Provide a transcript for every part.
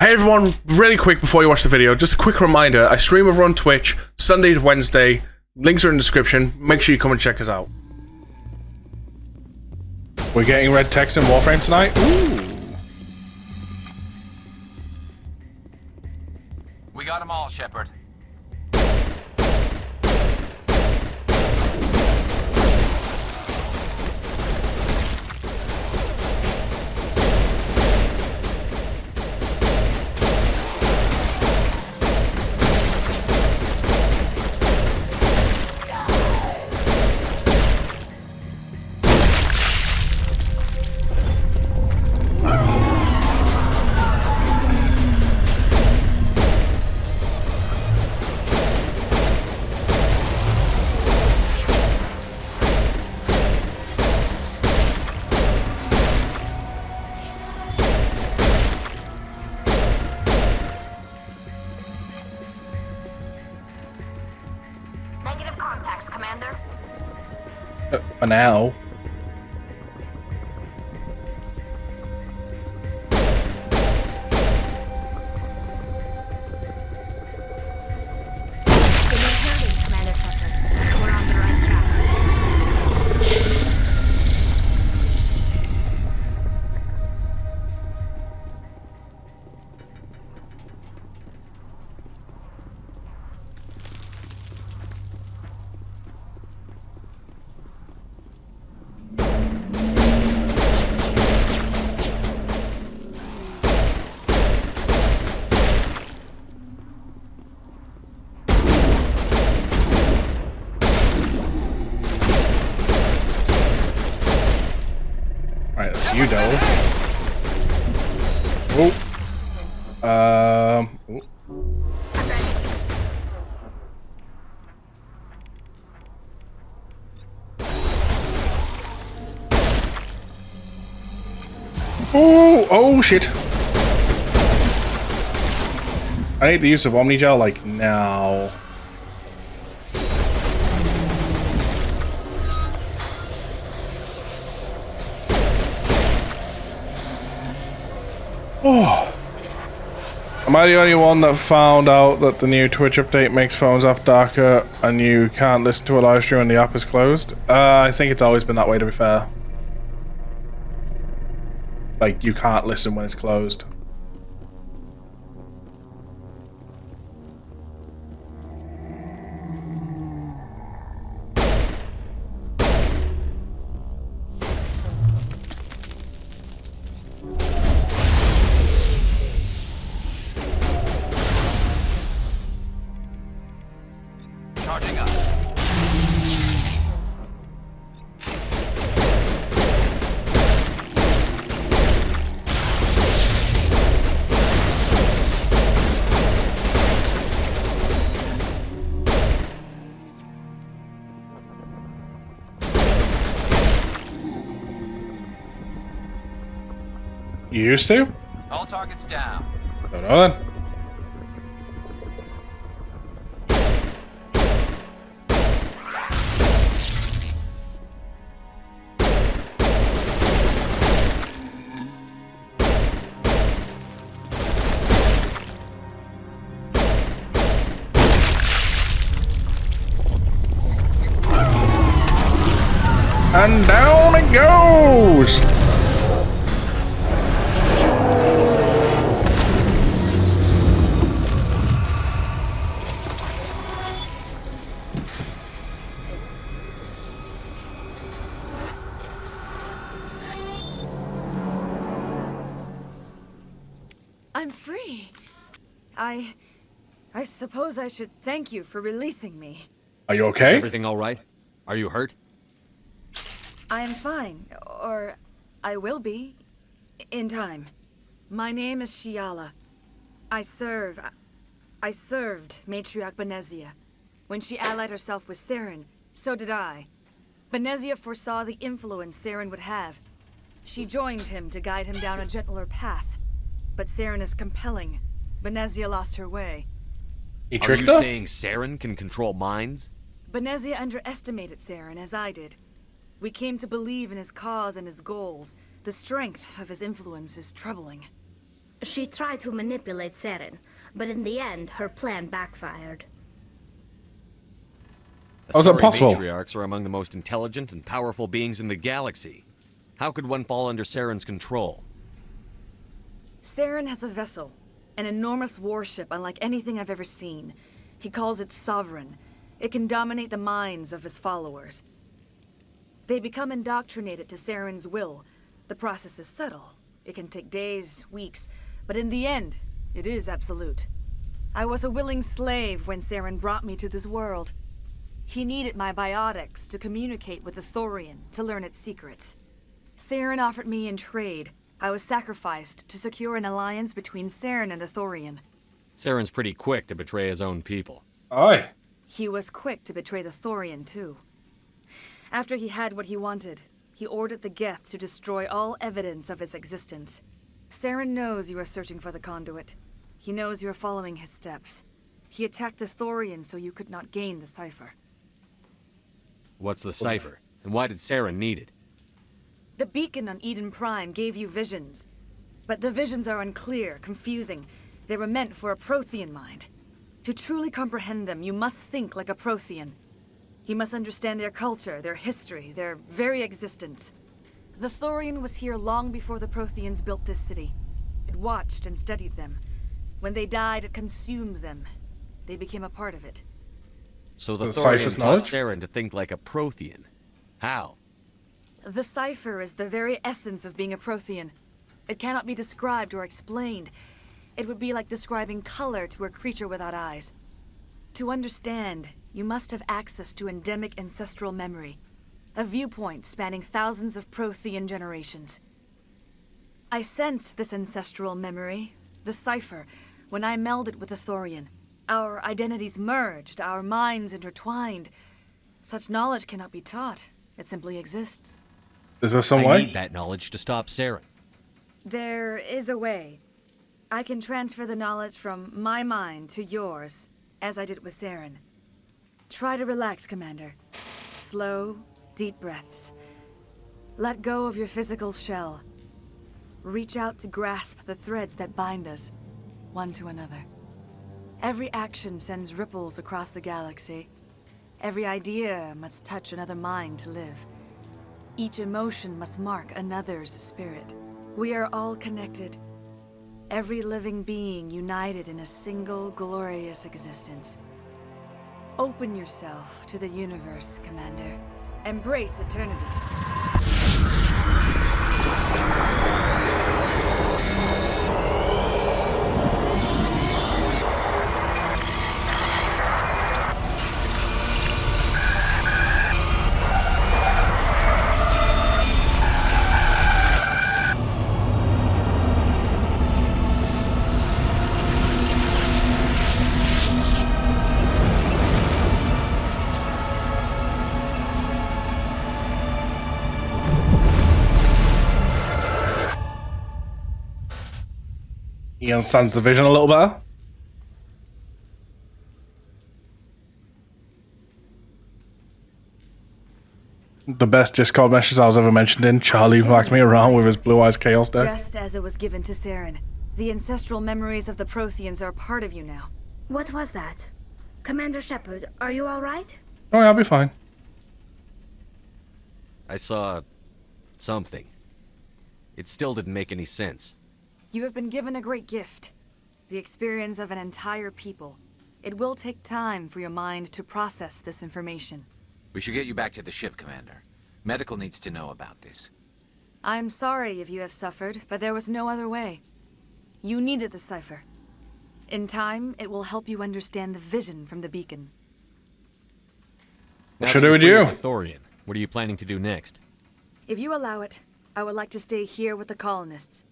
Hey everyone, really quick before you watch the video, just a quick reminder, I stream over on Twitch, Sunday to Wednesday, links are in the description, make sure you come and check us out. We're getting red text in Warframe tonight? Ooh. We got them all, Shepard. Negative contacts, Commander. For now. Commander Shepard. We're on the right track. Alright, that's you, Dell. Oh. Oh. I'm ready. Oh, shit. I need the use of Omnigel, like, now. Oh. Am I the only one that found out that the new Twitch update makes phones off darker and you can't listen to a live stream when the app is closed? I think it's always been that way, to be fair. Like, you can't listen when it's closed. Charging up. You used to? All targets down. Don't know then. And down it goes! I'm free. I suppose I should thank you for releasing me. Are you okay? Everything all right? Are you hurt? I am fine, or I will be, in time. My name is Shiala. I served Matriarch Benezia. When she allied herself with Saren, so did I. Benezia foresaw the influence Saren would have. She joined him to guide him down a gentler path. But Saren is compelling. Benezia lost her way. He Are tricked you us? saying Saren can control minds? Benezia underestimated Saren, as I did. We came to believe in his cause and his goals. The strength of his influence is troubling. She tried to manipulate Saren, but in the end, her plan backfired. How is that Asari possible? matriarchs are among the most intelligent and powerful beings in the galaxy. How could one fall under Saren's control? Saren has a vessel, an enormous warship unlike anything I've ever seen. He calls it Sovereign. It can dominate the minds of his followers. They become indoctrinated to Saren's will. The process is subtle. It can take days, weeks, but in the end, it is absolute. I was a willing slave when Saren brought me to this world. He needed my biotics to communicate with the Thorian, to learn its secrets. Saren offered me in trade. I was sacrificed to secure an alliance between Saren and the Thorian. Saren's pretty quick to betray his own people. Aye. He was quick to betray the Thorian, too. After he had what he wanted, he ordered the Geth to destroy all evidence of its existence. Saren knows you are searching for the conduit. He knows you are following his steps. He attacked the Thorian so you could not gain the cipher. What's the cipher? And why did Saren need it? The beacon on Eden Prime gave you visions. But the visions are unclear, confusing. They were meant for a Prothean mind. To truly comprehend them, you must think like a Prothean. You must understand their culture, their history, their very existence. The Thorian was here long before the Protheans built this city. It watched and studied them. When they died, it consumed them. They became a part of it. So the cipher's Thorian taught knowledge? Saren to think like a Prothean. How? The cipher is the very essence of being a Prothean. It cannot be described or explained. It would be like describing color to a creature without eyes. To understand, you must have access to endemic ancestral memory, a viewpoint spanning thousands of Prothean generations. I sensed this ancestral memory, the cipher, when I melded with the Thorian. Our identities merged, our minds intertwined. Such knowledge cannot be taught. It simply exists. Is there some I way? need that knowledge to stop Saren. There is a way. I can transfer the knowledge from my mind to yours, as I did with Saren. Try to relax, Commander. Slow, deep breaths. Let go of your physical shell. Reach out to grasp the threads that bind us, one to another. Every action sends ripples across the galaxy. Every idea must touch another mind to live. Each emotion must mark another's spirit. We are all connected. Every living being united in a single glorious existence. Open yourself to the universe, Commander. Embrace eternity. He understands the vision a little better. The best Discord message I was ever mentioned in. Charlie whacked me around with his blue eyes chaos deck. Just as it was given to Saren. The ancestral memories of the Protheans are a part of you now. What was that? Commander Shepard, are you all right? Oh yeah, I'll be fine. I saw something. It still didn't make any sense. You have been given a great gift. The experience of an entire people. It will take time for your mind to process this information. We should get you back to the ship, Commander. Medical needs to know about this. I'm sorry if you have suffered, but there was no other way. You needed the cipher. In time, it will help you understand the vision from the beacon. Now should that I you're do? free with the Thorian, what are you planning to do next? If you allow it, I would like to stay here with the colonists.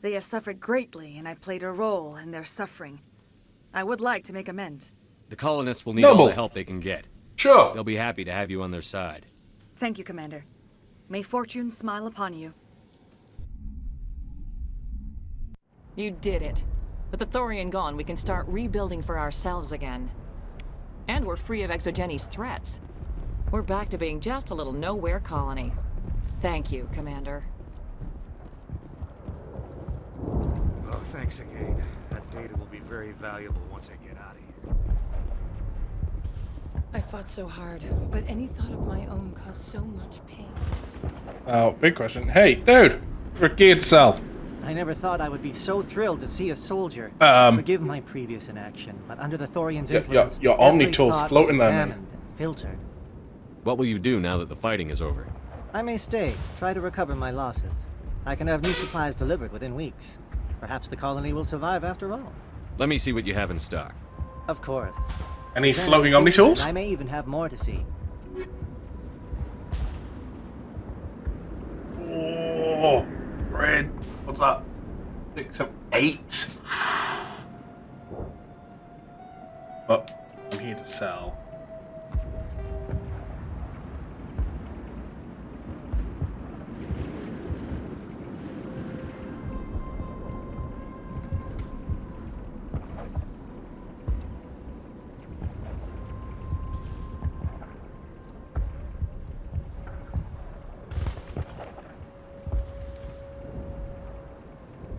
They have suffered greatly, and I played a role in their suffering. I would like to make amends. The colonists will need all Noble. the help they can get. Sure. They'll be happy to have you on their side. Thank you, Commander. May fortune smile upon you. You did it. With the Thorian gone, we can start rebuilding for ourselves again. And we're free of Exogeni's threats. We're back to being just a little nowhere colony. Thank you, Commander. Oh, thanks again. That data will be very valuable once I get out of here. I fought so hard, but any thought of my own caused so much pain. Oh, big question. Hey, dude! We're geared to sell. I never thought I would be so thrilled to see a soldier. Forgive my previous inaction, but under the Thorian's influence, your every Omni-tool's thought floating was there, man. examined and filtered. What will you do now that the fighting is over? I may stay, try to recover my losses. I can have new supplies delivered within weeks. Perhaps the colony will survive after all. Let me see what you have in stock. Of course. Any Then floating food, Omni-tools? and I may even have more to see. Oh, red. What's that? 6, 7, 8. But I'm here to sell.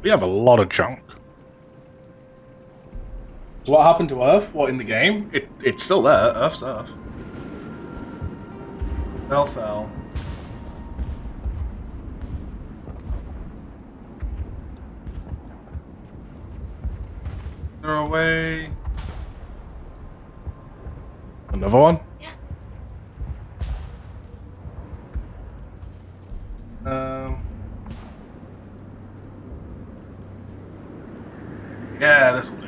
We have a lot of junk. So what happened to Earth? What, in the game? It's still there. Earth's Earth. Sell. Throw away. Another one? Yeah, this will do.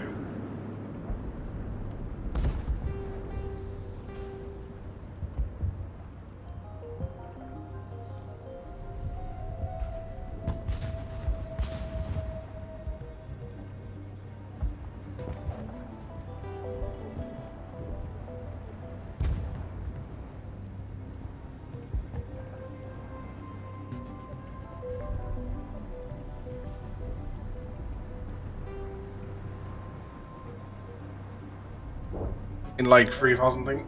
In like 3,000 thing.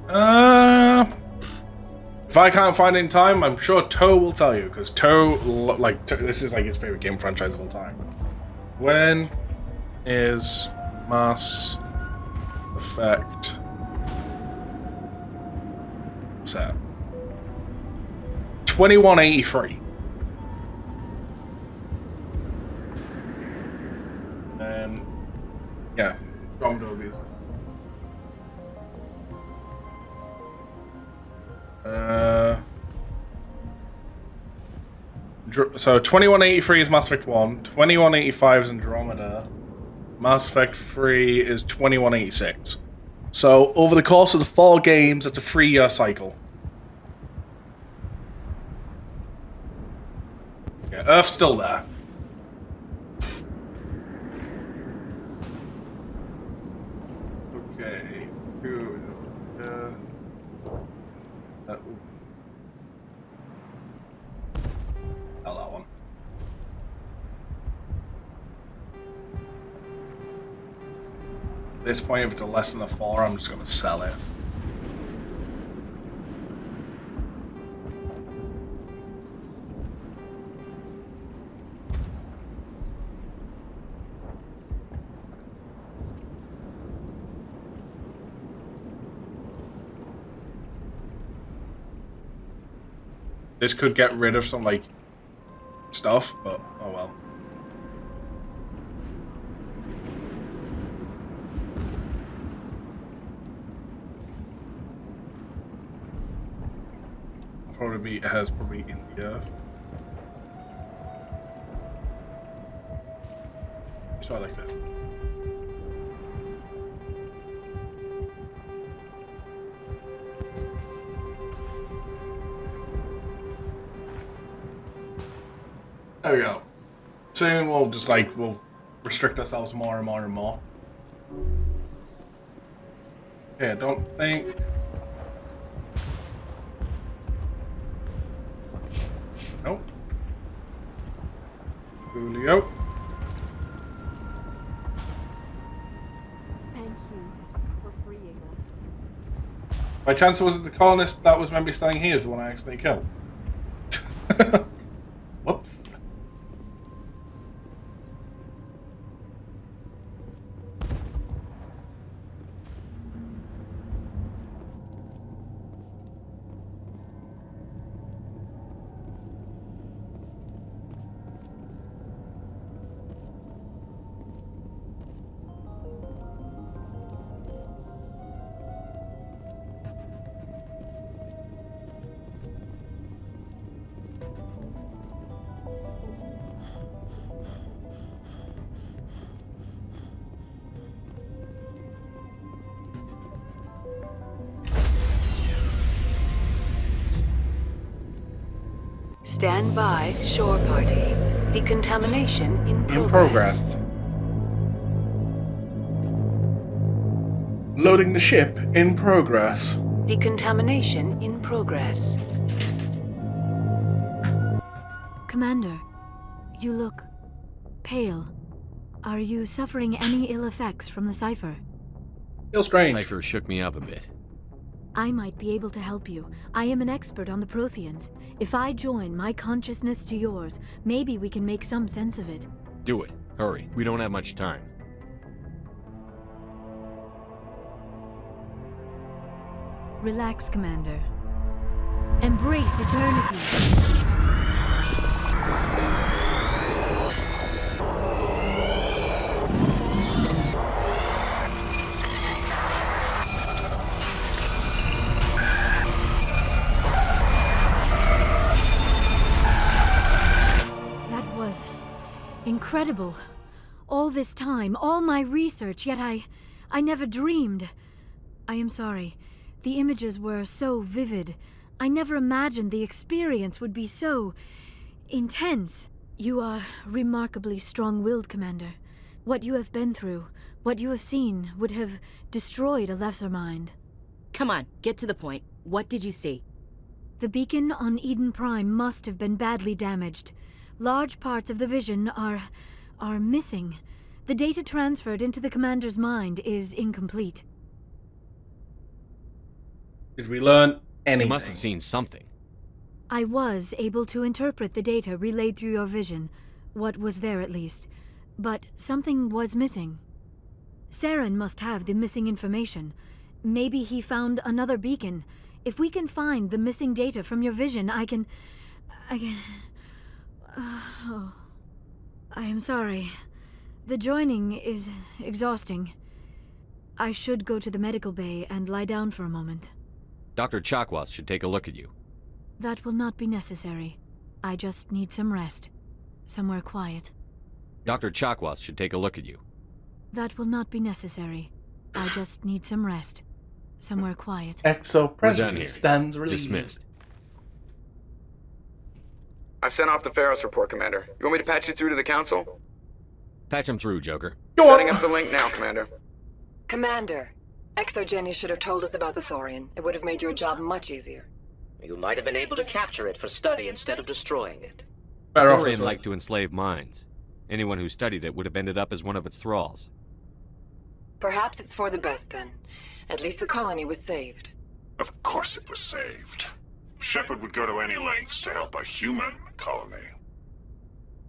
If I can't find it in time, I'm sure Toe will tell you, because Toe, this is like his favorite game franchise of all time. When is Mass Effect set? 2183. And yeah, Andromeda's. So 2183 is Mass Effect 1, 2185 is Andromeda, Mass Effect 3 is 2186. So over the course of the 4 games, it's a 3-year cycle. Yeah, Earth's still there. Okay. That one. At this point, if it's a less than a 4, I'm just going to sell it. This could get rid of some, like, stuff, but oh well. Probably it has probably in the earth. So I like that. There we go. Soon we'll just we'll restrict ourselves more and more and more. Okay, I don't think. Nope. Julio. Thank you for freeing us. By chance, was it the colonist that was meant to be standing here is the one I accidentally killed? Whoops. Stand by, shore party. Decontamination in progress. In progress. Loading the ship in progress. Decontamination in progress. Commander, you look pale. Are you suffering any ill effects from the cipher? Feels strange. Cipher shook me up a bit. I might be able to help you. I am an expert on the Protheans. If I join my consciousness to yours, maybe we can make some sense of it. Do it. Hurry. We don't have much time. Relax, Commander. Embrace eternity. That was incredible. All this time, all my research, yet I never dreamed. I am sorry. The images were so vivid. I never imagined the experience would be so intense. You are remarkably strong-willed, Commander. What you have been through, what you have seen, would have destroyed a lesser mind. Come on, get to the point. What did you see? The beacon on Eden Prime must have been badly damaged. Large parts of the vision are missing. The data transferred into the Commander's mind is incomplete. Did we learn anything? You must have seen something. I was able to interpret the data relayed through your vision, what was there at least, but something was missing. Saren must have the missing information. Maybe he found another beacon. If we can find the missing data from your vision, I can... Oh. I am sorry. The joining is exhausting. I should go to the medical bay and lie down for a moment. Dr. Chakwas should take a look at you. That will not be necessary. I just need some rest. Somewhere quiet. Dr. Chakwas should take a look at you. That will not be necessary. I just need some rest. Somewhere quiet. Exo-President stands released. Dismissed. I've sent off the Pharos report, Commander. You want me to patch you through to the Council? Patch him through, Joker. Setting up the link now, Commander. Commander, Exogeny should have told us about the Thorian. It would have made your job much easier. You might have been able to capture it for study instead of destroying it. The Thorian liked to enslave minds. Anyone who studied it would have ended up as one of its thralls. Perhaps it's for the best then. At least the colony was saved. Of course it was saved. Shepard would go to any lengths to help a human colony.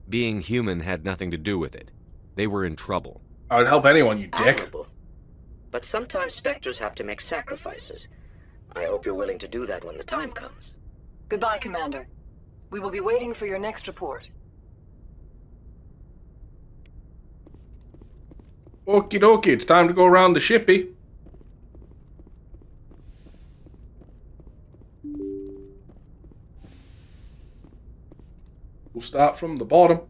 Being human had nothing to do with it. They were in trouble. I would help anyone, you dick. Honorable. But sometimes Spectres have to make sacrifices. I hope you're willing to do that when the time comes. Goodbye, Commander. We will be waiting for your next report. Okie dokie, it's time to go around the shippy. We'll start from the bottom.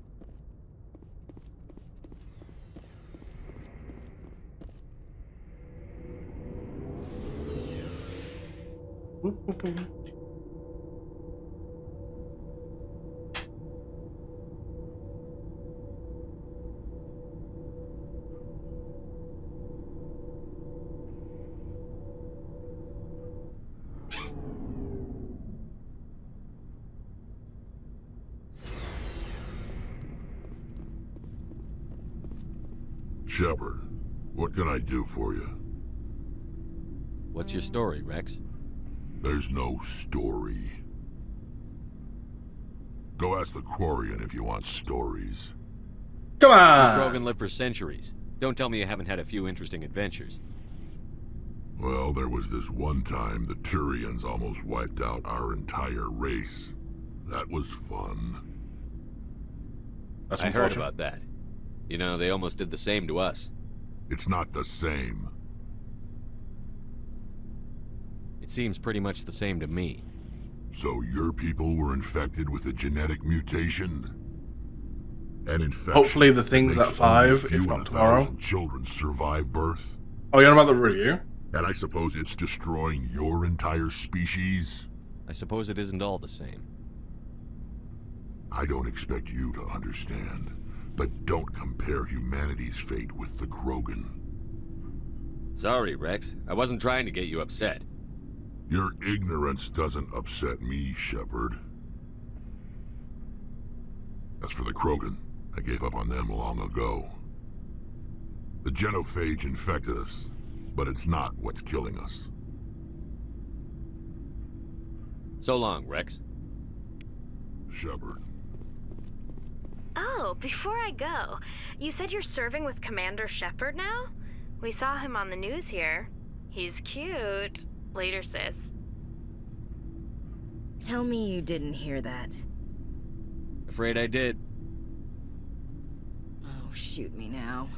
Shepard, what can I do for you? What's your story, Rex? There's no story. Go ask the Quarian if you want stories. Come on! Krogan lived for centuries. Don't tell me you haven't had a few interesting adventures. Well, there was this one time the Turians almost wiped out our entire race. That was fun. I heard about that. You know, they almost did the same to us. It's not the same. It seems pretty much the same to me. So your people were infected with a genetic mutation? An infection. Hopefully the thing's at 5, if not tomorrow. Children survive birth. Oh, you're about the review? And I suppose it's destroying your entire species? I suppose it isn't all the same. I don't expect you to understand, but don't compare humanity's fate with the Krogan. Sorry, Rex. I wasn't trying to get you upset. Your ignorance doesn't upset me, Shepard. As for the Krogan, I gave up on them long ago. The genophage infected us, but it's not what's killing us. So long, Rex. Shepard. Oh, before I go, you said you're serving with Commander Shepard now? We saw him on the news here. He's cute. Later, sis. Tell me you didn't hear that. Afraid I did. Oh, shoot me now.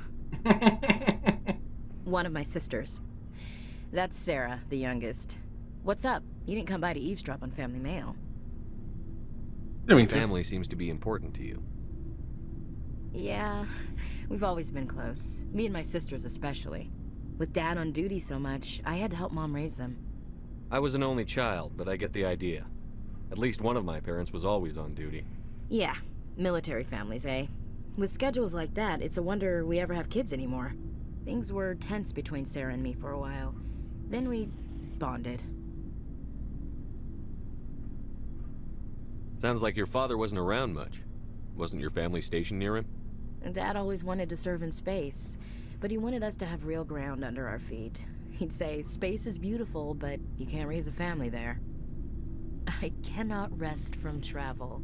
One of my sisters. That's Sarah, the youngest. What's up? You didn't come by to eavesdrop on family mail. Family seems to be important to you. Yeah, we've always been close. Me and my sisters especially. With Dad on duty so much, I had to help Mom raise them. I was an only child, but I get the idea. At least one of my parents was always on duty. Yeah, military families, eh? With schedules like that, it's a wonder we ever have kids anymore. Things were tense between Sarah and me for a while. Then we bonded. Sounds like your father wasn't around much. Wasn't your family stationed near him? Dad always wanted to serve in space, but he wanted us to have real ground under our feet. He'd say, space is beautiful, but you can't raise a family there. I cannot rest from travel.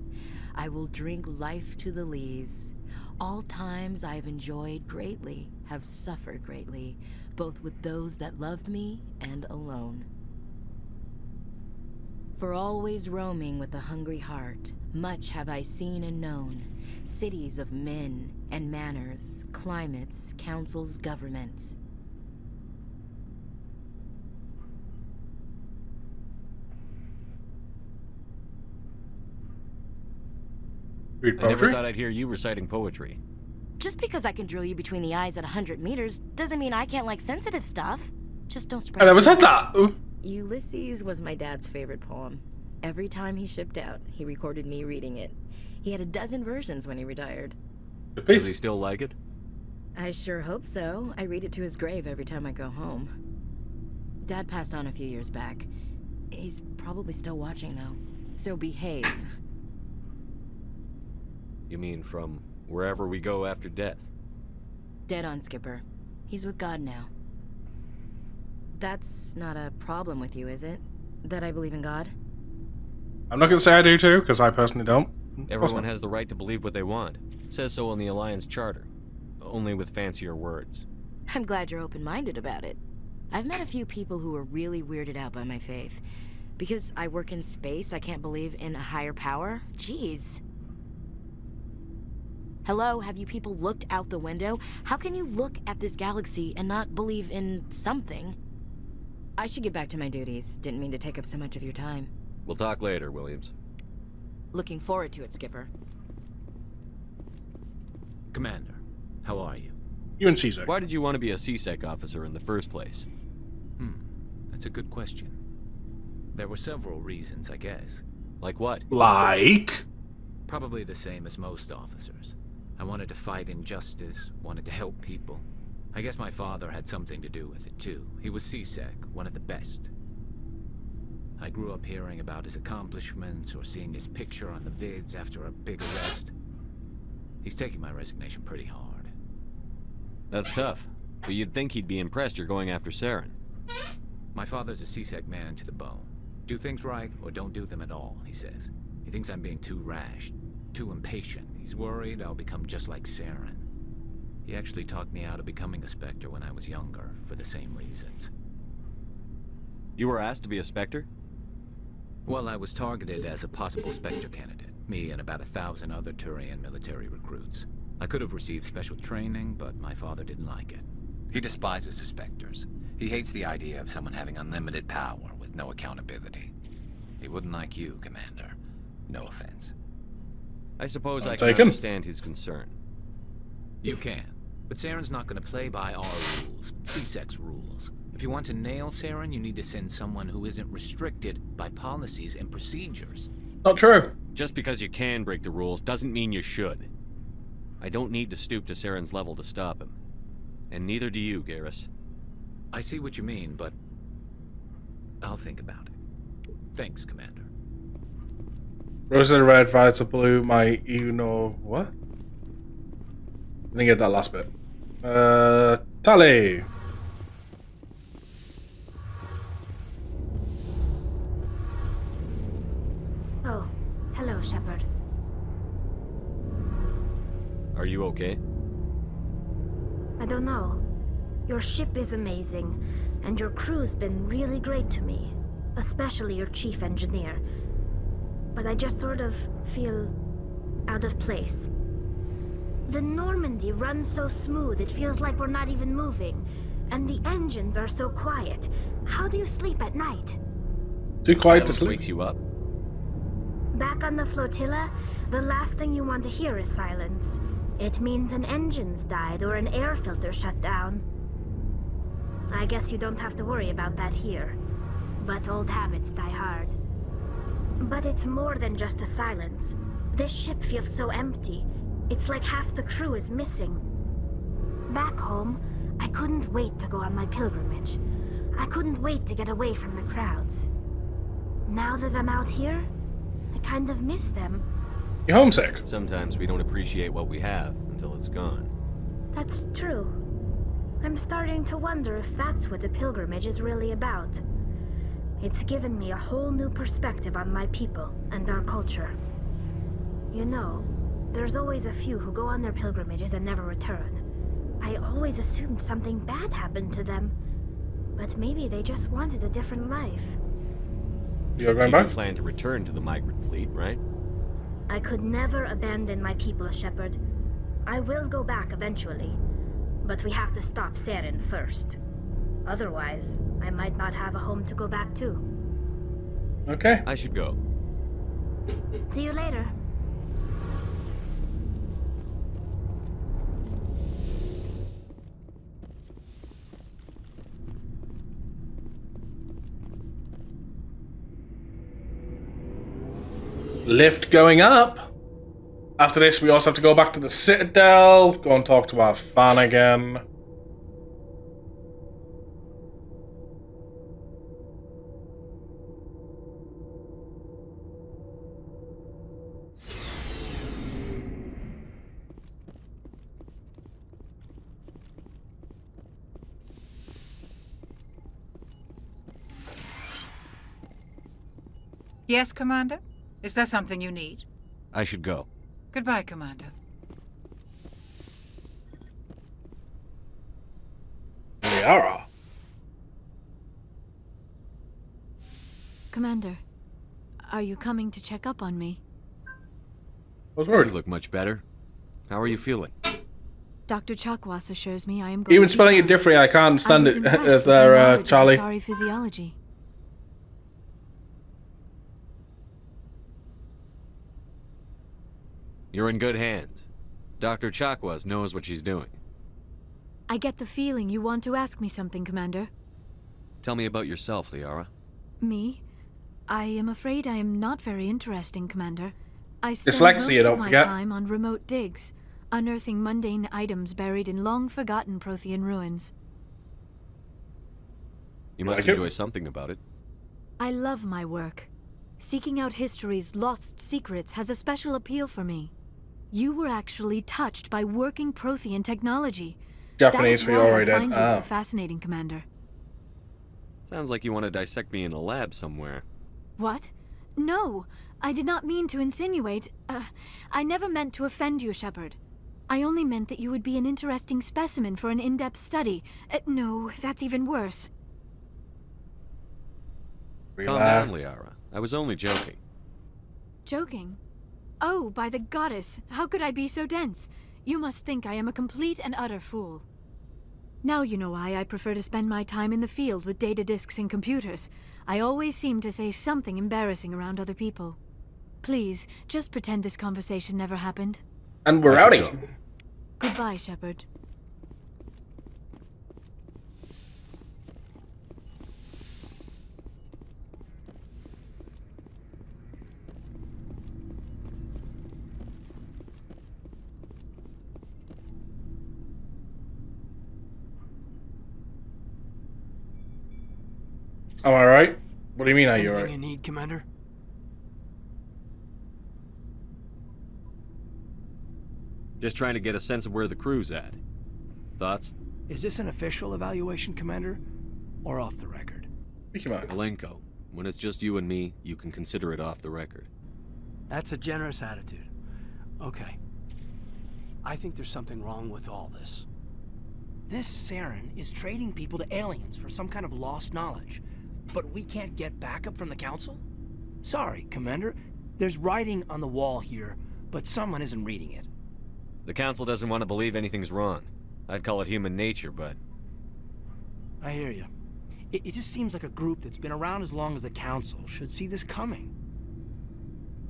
I will drink life to the lees. All times I have enjoyed greatly, have suffered greatly, both with those that loved me and alone. For always roaming with a hungry heart, much have I seen and known, cities of men and manners, climates, councils, governments. I never thought I'd hear you reciting poetry. Just because I can drill you between the eyes at 100 meters doesn't mean I can't like sensitive stuff. Just don't spread. I never said that! Ooh. Ulysses was my dad's favorite poem. Every time he shipped out, he recorded me reading it. He had a dozen versions when he retired. Does he still like it? I sure hope so. I read it to his grave every time I go home. Dad passed on a few years back. He's probably still watching, though. So behave. You mean from wherever we go after death? Dead on, Skipper. He's with God now. That's not a problem with you, is it? That I believe in God? I'm not going to say I do too, because I personally don't. Everyone has the right to believe what they want. Says so in the Alliance Charter. Only with fancier words. I'm glad you're open-minded about it. I've met a few people who are really weirded out by my faith. Because I work in space, I can't believe in a higher power? Jeez. Hello, have you people looked out the window? How can you look at this galaxy and not believe in something? I should get back to my duties. Didn't mean to take up so much of your time. We'll talk later, Williams. Looking forward to it, Skipper. Commander, how are you? You and CSEC. Why did you want to be a CSEC officer in the first place? That's a good question. There were several reasons, I guess. Like what? Like? Probably the same as most officers. I wanted to fight injustice, wanted to help people. I guess my father had something to do with it too. He was CSEC, one of the best. I grew up hearing about his accomplishments or seeing his picture on the vids after a big arrest. He's taking my resignation pretty hard. That's tough, but you'd think he'd be impressed you're going after Saren. My father's a CSEC man to the bone. Do things right or don't do them at all, he says. He thinks I'm being too rash, too impatient. He's worried I'll become just like Saren. He actually talked me out of becoming a Spectre when I was younger, for the same reasons. You were asked to be a Spectre? Well, I was targeted as a possible Spectre candidate. Me and about 1,000 other Turian military recruits. I could have received special training, but my father didn't like it. He despises the Spectres. He hates the idea of someone having unlimited power with no accountability. He wouldn't like you, Commander. No offense. I suppose I can understand his concern. You can. But Saren's not going to play by our rules, CSEC's rules. If you want to nail Saren, you need to send someone who isn't restricted by policies and procedures. Not true. Just because you can break the rules doesn't mean you should. I don't need to stoop to Saren's level to stop him. And neither do you, Garrus. I see what you mean, but I'll think about it. Thanks, Commander. Rose and red, violet and blue, my what? Didn't get that last bit. Tally! Oh, hello, Shepard. Are you okay? I don't know. Your ship is amazing, and your crew's been really great to me. Especially your chief engineer. But I just sort of feel out of place. The Normandy runs so smooth, it feels like we're not even moving. And the engines are so quiet. How do you sleep at night? Too quiet to Silence sleep. wakes you up. Back on the flotilla, the last thing you want to hear is silence. It means an engine's died or an air filter shut down. I guess you don't have to worry about that here. But old habits die hard. But it's more than just the silence. This ship feels so empty. It's like half the crew is missing. Back home, I couldn't wait to go on my pilgrimage. I couldn't wait to get away from the crowds. Now that I'm out here, I kind of miss them. You're homesick. Sometimes we don't appreciate what we have until it's gone. That's true. I'm starting to wonder if that's what the pilgrimage is really about. It's given me a whole new perspective on my people and our culture. You know, there's always a few who go on their pilgrimages and never return. I always assumed something bad happened to them. But maybe they just wanted a different life. You're going back? You plan to return to the migrant fleet, right? I could never abandon my people, Shepard. I will go back eventually. But we have to stop Saren first. Otherwise, I might not have a home to go back to. Okay. I should go. See you later. Lift going up. After this, we also have to go back to the Citadel, go and talk to our fan again. Yes, Commander? Is there something you need? I should go. Goodbye, Commander. Liara. Commander, are you coming to check up on me? I was worried. You look much better. How are you feeling? Dr. Chakwas assures me I am going Even to be spelling it fine. differently, I can't I understand was it impressed with there, your knowledge of Charlie. Asari physiology. You're in good hands. Dr. Chakwas knows what she's doing. I get the feeling you want to ask me something, Commander. Tell me about yourself, Liara. Me? I am afraid I am not very interesting, Commander. I spend Dyslexia, most don't of my forget. time on remote digs, unearthing mundane items buried in long-forgotten Prothean ruins. You must like it? enjoy something about it. I love my work. Seeking out history's lost secrets has a special appeal for me. You were actually touched by working Prothean technology. Japanese that for is you why already I did. find you so Ah. fascinating, Commander. Sounds like you want to dissect me in a lab somewhere. What? No, I did not mean to insinuate. I never meant to offend you, Shepard. I only meant that you would be an interesting specimen for an in-depth study. No, that's even worse. Calm down, Liara. I was only joking. Joking? Oh, by the goddess, how could I be so dense? You must think I am a complete and utter fool. Now you know why I prefer to spend my time in the field with data disks and computers. I always seem to say something embarrassing around other people. Please, just pretend this conversation never happened. And we're I should outie. go. Goodbye, Shepard. Am I right? What do you mean, are you Anything right? you need, Commander? Just trying to get a sense of where the crew's at. Thoughts? Is this an official evaluation, Commander? Or off the record? Malenko, when it's just you and me, you can consider it off the record. That's a generous attitude. Okay. I think there's something wrong with all this. This Saren is trading people to aliens for some kind of lost knowledge. But we can't get backup from the Council? Sorry, Commander. There's writing on the wall here, but someone isn't reading it. The Council doesn't want to believe anything's wrong. I'd call it human nature, but... I hear you. It just seems like a group that's been around as long as the Council should see this coming.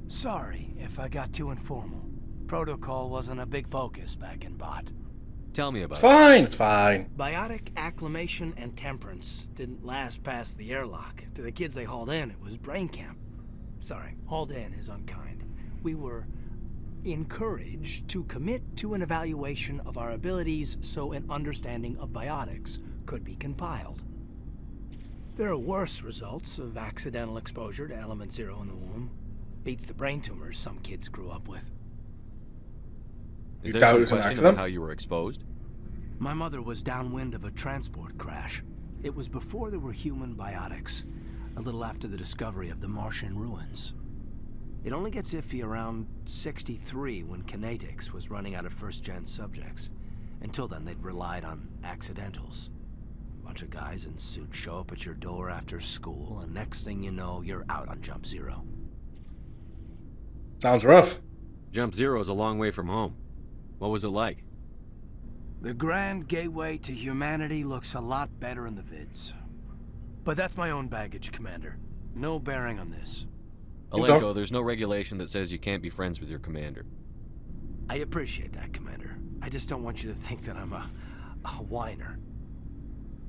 Sorry if I got too informal. Protocol wasn't a big focus back in Bot. Tell me about it. Fine, it's fine. Biotic acclimation and temperance didn't last past the airlock. To the kids they hauled in, it was brain camp. Sorry, hauled in is unkind. We were encouraged to commit to an evaluation of our abilities so an understanding of biotics could be compiled. There are worse results of accidental exposure to element 0 in the womb. Beats the brain tumors some kids grew up with. Is there some question about how you were exposed? My mother was downwind of a transport crash. It was before there were human biotics, a little after the discovery of the Martian ruins. It only gets iffy around 63 when Kinetics was running out of first-gen subjects. Until then, they'd relied on accidentals. A bunch of guys in suits show up at your door after school, and next thing you know, you're out on Jump Zero. Sounds rough. Jump Zero is a long way from home. What was it like? The grand gateway to humanity looks a lot better in the vids. But that's my own baggage, Commander. No bearing on this. Alenko, there's no regulation that says you can't be friends with your commander. I appreciate that, Commander. I just don't want you to think that I'm a whiner.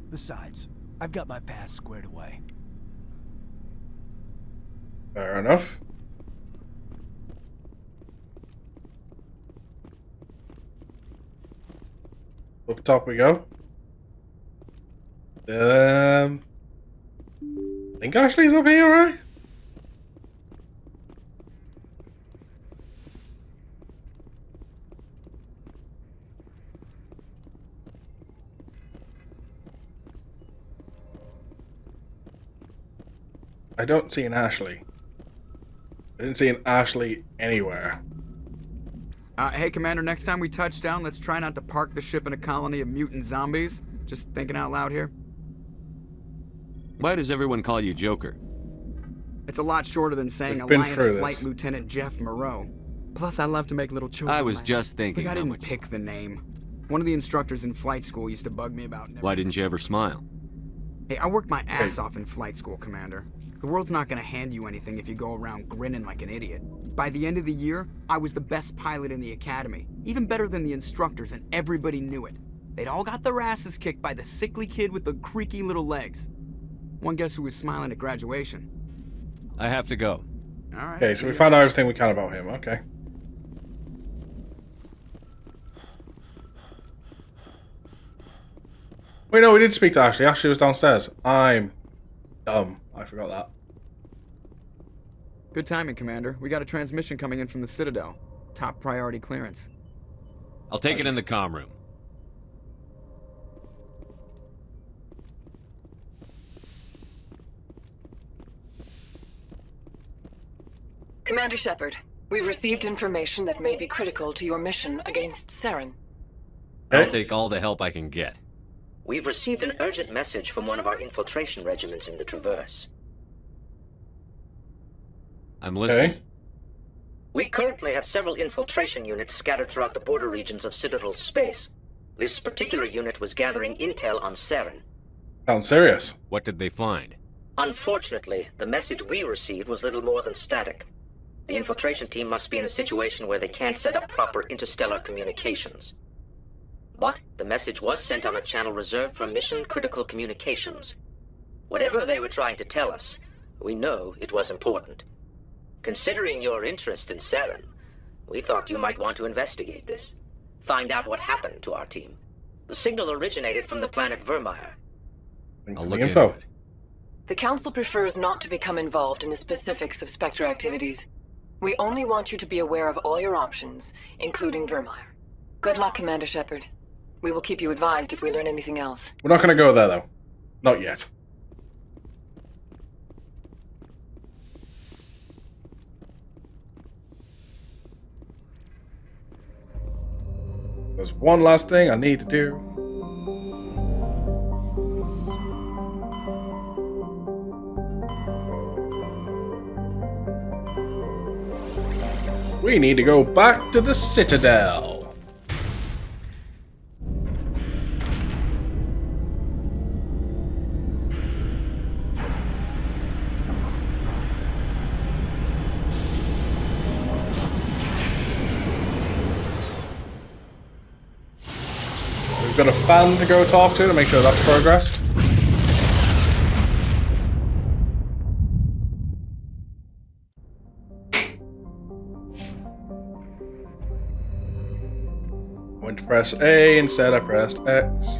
Besides, I've got my past squared away. Fair enough. Up top we go. I think Ashley's up here, right? I don't see an Ashley. I didn't see an Ashley anywhere. Hey, Commander, next time we touch down, let's try not to park the ship in a colony of mutant zombies. Just thinking out loud here. Why does everyone call you Joker? It's a lot shorter than saying Alliance Flight Lieutenant Jeff Moreau. Plus, I love to make little children. I was just thinking. Like I didn't pick the name. One of the instructors in flight school used to bug me about. Why didn't you ever smile? Hey, I worked my ass off in flight school, Commander. The world's not gonna hand you anything if you go around grinning like an idiot. By the end of the year, I was the best pilot in the academy. Even better than the instructors, and everybody knew it. They'd all got their asses kicked by the sickly kid with the creaky little legs. One guess who was smiling at graduation? I have to go. Alright. Okay, so we found out everything we can about him, okay. Wait, no, we did speak to Ashley. Ashley was downstairs. I'm dumb. I forgot that. Good timing, Commander. We got a transmission coming in from the Citadel. Top priority clearance. I'll take it in the comm room. Commander Shepard, we've received information that may be critical to your mission against Saren. I'll take all the help I can get. We've received an urgent message from one of our infiltration regiments in the Traverse. I'm listening. Okay. We currently have several infiltration units scattered throughout the border regions of Citadel space. This particular unit was gathering intel on Saren. Sounds serious. What did they find? Unfortunately, the message we received was little more than static. The infiltration team must be in a situation where they can't set up proper interstellar communications. But the message was sent on a channel reserved for mission-critical communications. Whatever they were trying to tell us, we know it was important. Considering your interest in Saren, we thought you might want to investigate this. Find out what happened to our team. The signal originated from the planet Vermeer. Thanks for the info. The Council prefers not to become involved in the specifics of Spectre activities. We only want you to be aware of all your options, including Vermeer. Good luck, Commander Shepard. We will keep you advised if we learn anything else. We're not going to go there, though. Not yet. There's one last thing I need to do. We need to go back to the Citadel. We've got a fan to go talk to make sure that's progressed. I went to press A, instead I pressed X.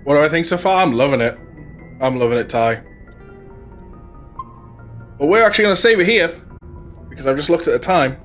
What do I think so far? I'm loving it. I'm loving it, Ty. But we're actually going to save it here, because I've just looked at the time.